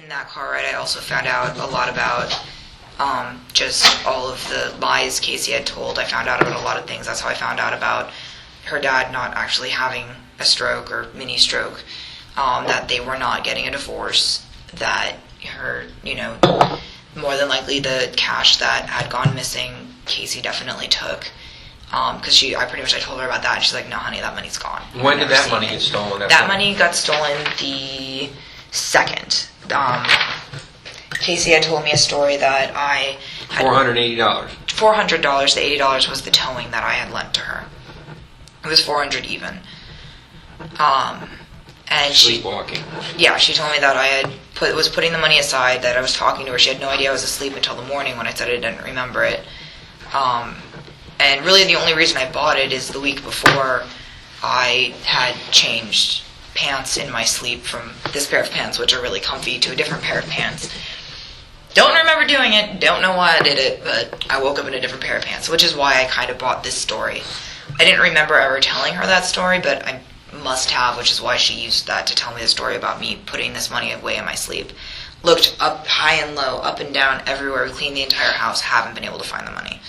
in that car ride, I also found out a lot about just all of the lies Casey had told. I found out about a lot of things. That's how I found out about her dad not actually having a stroke or mini stroke, that they were not getting a divorce, that her, more than likely the cash that had gone missing, Casey definitely took. Because I told her about that, and she's like, no, honey, that money's gone. When did that money get stolen? That money got stolen the 2nd. Casey had told me a story that I had... $480. $400. The $80 was the towing that I had lent to her. It was $400 even. And sleepwalking. She told me that I was putting the money aside, that I was talking to her. She had no idea I was asleep until the morning when I said I didn't remember it. And really the only reason I bought it is the week before I had changed pants in my sleep from this pair of pants, which are really comfy, to a different pair of pants. Don't remember doing it, don't know why I did it, but I woke up in a different pair of pants, which is why I kind of bought this story. I didn't remember ever telling her that story, but I must have, which is why she used that to tell me the story about me putting this money away in my sleep. Looked up high and low, up and down, everywhere. We cleaned the entire house, haven't been able to find the money.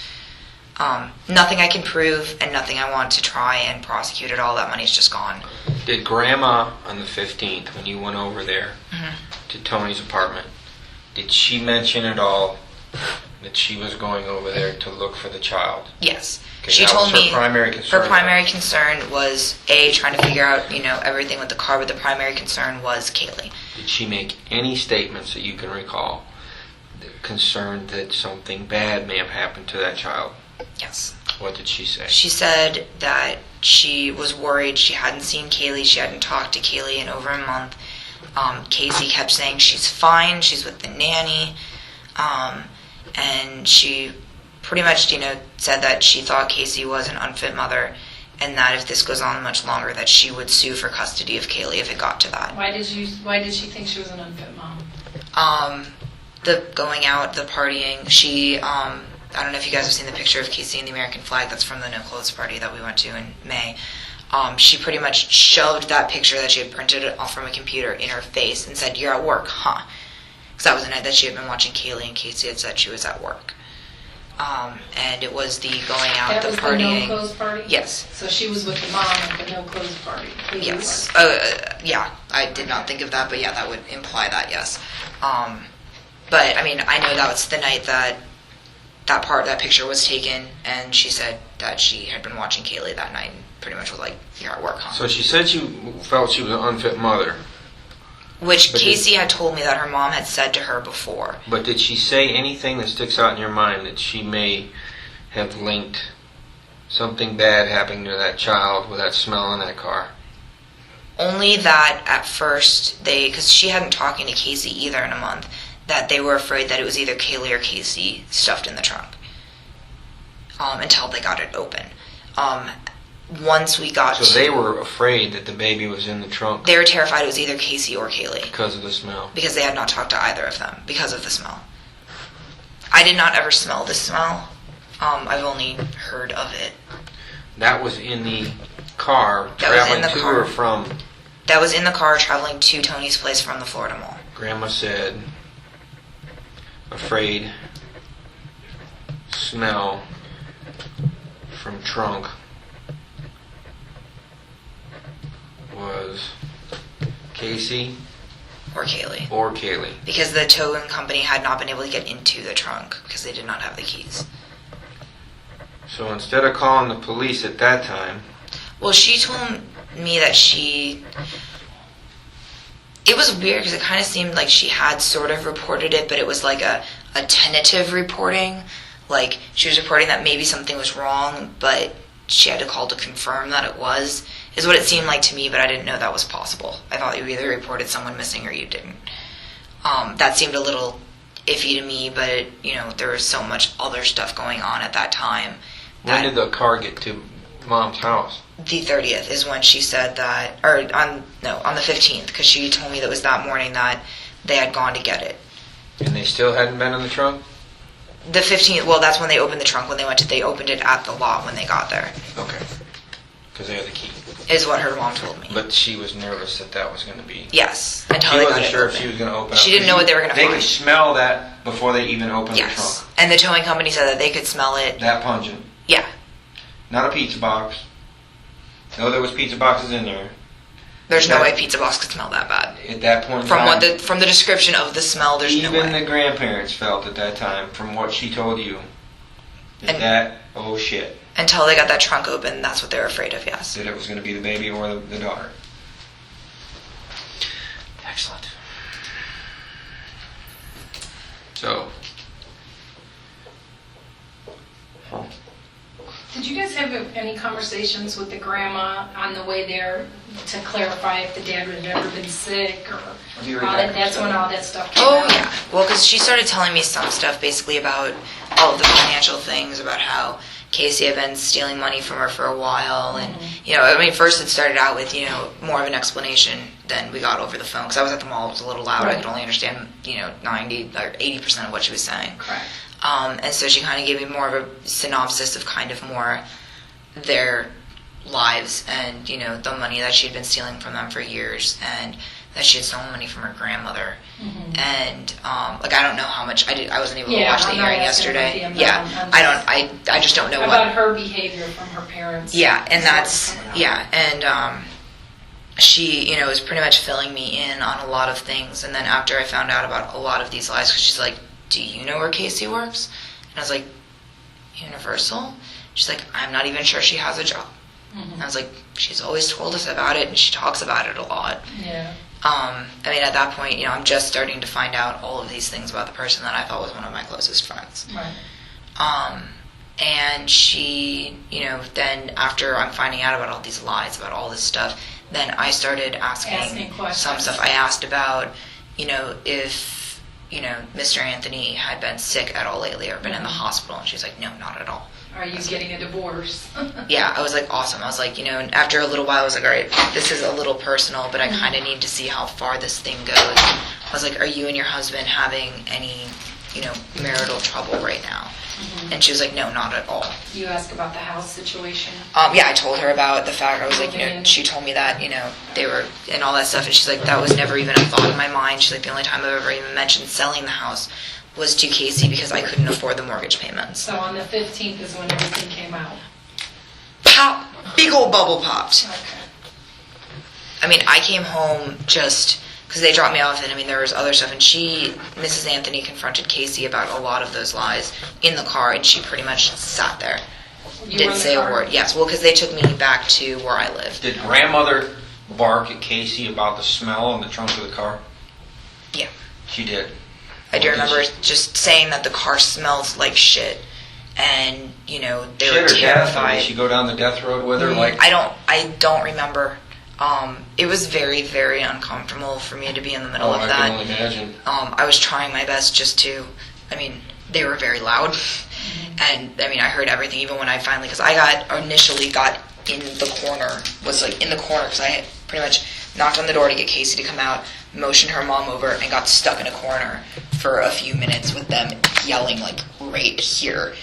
Nothing I can prove and nothing I want to try and prosecute at all. That money's just gone. Did Grandma on the 15th, when you went over there to Tony's apartment, did she mention at all that she was going over there to look for the child? Yes. Okay, she told me her primary concern. Her primary concern was trying to figure out everything with the car, but the primary concern was Caylee. Did she make any statements that you can recall concerned that something bad may have happened to that child? Yes. What did she say? She said that she was worried. She hadn't seen Caylee. She hadn't talked to Caylee in over a month. Casey kept saying she's fine. She's with the nanny. And she pretty much, said that she thought Casey was an unfit mother, and that if this goes on much longer, that she would sue for custody of Caylee if it got to that. Why did she think she was an unfit mom? The going out, the partying. She, I don't know if you guys have seen the picture of Casey and the American flag. That's from the no clothes party that we went to in May. She pretty much shoved that picture that she had printed off from a computer in her face and said, "You're at work, huh?" Because that was the night that she had been watching Caylee, and Casey had said she was at work. And it was the going out, that the was partying. The no clothes party? Yes. So she was with the mom at the no clothes party? Yes. Yeah, I did not think of that, but yeah, that would imply that, yes. But, I mean, I know that was the night that picture was taken, and she said that she had been watching Caylee that night and pretty much was like, "You're at work, huh?" So she said she felt she was an unfit mother. Which Casey had told me that her mom had said to her before. But did she say anything that sticks out in your mind that she may have linked something bad happening to that child with that smell in that car? Only that at first because she hadn't talking to Casey either in a month, that they were afraid that it was either Caylee or Casey stuffed in the trunk until they got it open. Once we got So they were afraid that the baby was in the trunk? They were terrified it was either Casey or Caylee. Because of the smell? Because they had not talked to either of them because of the smell. I did not ever smell the smell. I've only heard of it. That was in the car traveling to or from? That was in the car traveling to Tony's place from the Florida Mall. Grandma said, afraid, smell from trunk was Casey or Caylee. Or Caylee. Because the towing company had not been able to get into the trunk because they did not have the keys. So instead of calling the police at that time... Well, she told me that it was weird because it kind of seemed like she had sort of reported it, but it was like a tentative reporting. Like, she was reporting that maybe something was wrong, but she had to call to confirm that it was, is what it seemed like to me, but I didn't know that was possible. I thought you either reported someone missing or you didn't. That seemed a little iffy to me, but, there was so much other stuff going on at that time. When did the car get to Mom's house? The 30th is when she said that, on the 15th, because she told me that it was that morning that they had gone to get it. And they still hadn't been in the trunk? The 15th, well, that's when they opened the trunk. When they opened it at the lot when they got there. Okay. Because they had the key. is what her mom told me. But she was nervous that was going to be. Yes, until She they got wasn't it sure if open. she was going to open up. She didn't know what they were going to They find. could smell that before they even opened the Yes, trunk. and the towing company said that they could smell it. That pungent. Yeah, Not a pizza box. No, there was pizza boxes in there. there's no way pizza box could smell that bad. At that point in From time, from the description of the smell, there's no even way. the grandparents felt at that time, from what she told you, And- oh shit, Until they got that trunk open, that's what they were afraid of. Yes. that it was going to be the baby or the daughter. Excellent. So, Did you guys have any conversations with the grandma on the way there to clarify if the dad had ever been sick or all that? That's when all that stuff came Oh out. yeah. Well, because she started telling me some stuff basically about all of the financial things, about how Casey had been stealing money from her for a while, and I mean, first it started out with more of an explanation than we got over the phone because I was at the mall. It was a little loud. I could only understand 90 or 80% of what she was saying. Correct. And so she kind of gave me more of a synopsis of kind of more their lives and, the money that she'd been stealing from them for years and that she had stolen money from her grandmother. And, I don't know how much, I wasn't able to watch the hearing yesterday. I just don't know about her behavior from her parents. Yeah, and that's, and, she, was pretty much filling me in on a lot of things. And then after I found out about a lot of these lies, because she's like, do you know where Casey works? And I was like, Universal? She's like, I'm not even sure she has a job. And I was like, she's always told us about it, and she talks about it a lot. Yeah. I mean, at that point, I'm just starting to find out all of these things about the person that I thought was one of my closest friends. Right. And she, then after I'm finding out about all these lies, about all this stuff, then I started asking questions. some stuff. I asked about, if Mr. Anthony had been sick at all lately or been in the hospital. And she's like, no, not at all. Are you getting a divorce? Yeah, I was like, awesome. I was like, and after a little while, I was like, all right, this is a little personal, but I kind of need to see how far this thing goes. I was like, are you and your husband having any, marital trouble right now? And she was like, no, not at all. You asked about the house situation? Yeah, I told her about the fact, I was like, she told me that, they were, and all that stuff, and she's like, that was never even a thought in my mind. She's like, the only time I've ever even mentioned selling the house was to Casey because I couldn't afford the mortgage payments. So on the 15th is when everything came out? Pop! Big old bubble popped. Okay. I mean, I came home just because they dropped me off, and I mean, there was other stuff, and Mrs. Anthony confronted Casey about a lot of those lies in the car, and she pretty much sat there. Didn't say a word. Yes, well, because they took me back to where I lived. did grandmother bark at Casey about the smell in the trunk of the car? Yeah. She did. I do remember just saying that the car smells like shit, and they were Shit or death? Or terrified. did she go down the death road with her? Like, I don't remember. It was very, very uncomfortable for me to be in the middle of I that. can only imagine. I was trying my best just to, they were very loud. And, I heard everything, even when I finally, because I initially got in the corner, because I had pretty much knocked on the door to get Casey to come out, motioned her mom over, and got stuck in a corner for a few minutes with them yelling, right here.